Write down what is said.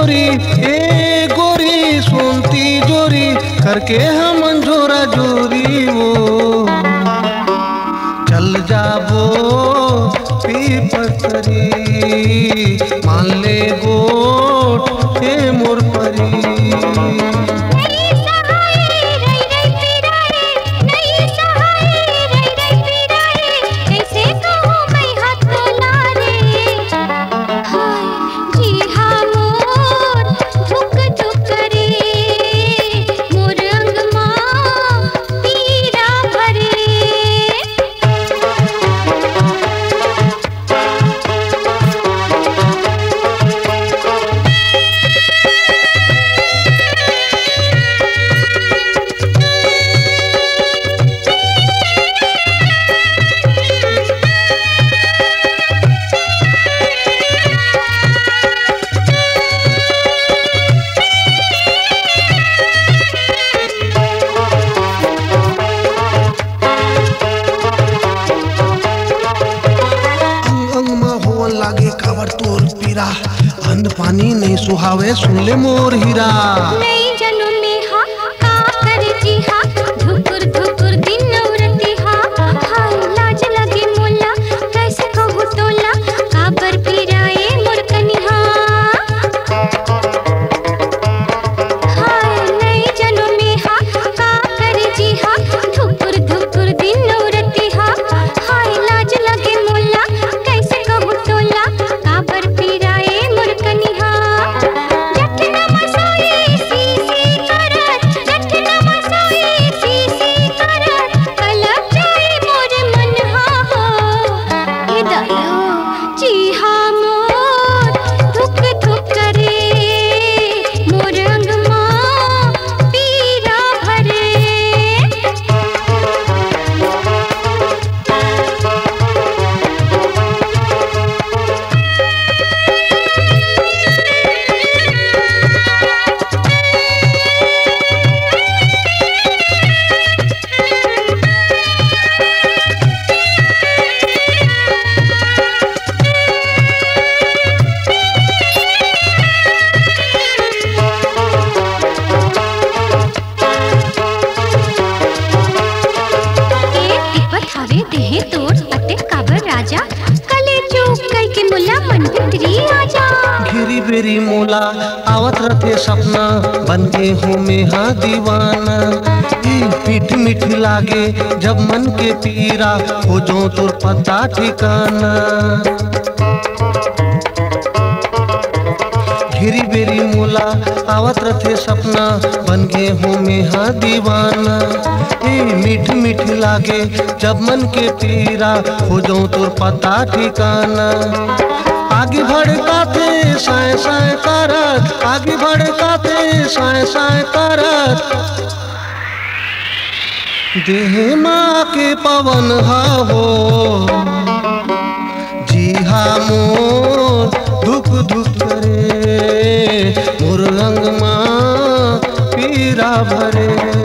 जोरी ए गोरी सुनती जोरी करके हम जोरा जोरी वो चल जाबो पीपतरी मान ले गोट हे मोर परी। लागे काबर तोर पीरा अन्न पानी नहीं सुहावे सुन ले मोर हीरा। नहीं जनू में हा का कर जी हा धुकुर धुकुर दिन नौरती हा हाय लाज लगे मोला कैसे कहूँ तोला काबर पीराए मोर कनिहा। हाय नहीं जनू में हा का कर जी हा धुकुर धुकुर दिन नौरती हा हाय लाज लगे मोला कैसे कहूँ तोला काबर पीराए मोर कनिहा। जठना मसाई सीसी करत जठना मसाई सीसी करत कलप जाए मोर मन हा हो हे दयो जी हा मोर धुक धुक करे मोर अंगमा पीरा भरे। देहे तोर अते काबर राजा कले चूक कई के मुला मन भितरी आजा। घेरी बेरी मोला आवत रथे सपना बन के हूँ मैं हाँ दीवाना पीठ मीठ लागे जब मन के पीरा हो जो तोर पता ठिकाना। घेरी बेरी मोला आवत रथे सपना बन गए हूँ मैं हाँ दीवाना मीठ मीठ लागे जब मन के पीरा हो जाऊं तोर पता ठिकाना। आगे भड़काते साए साए करत आगे भड़काते साए साए करत देह माँ के पवन हा हो जी हा मोर धुक धुक करे मोर अंग माँ पीरा भरे।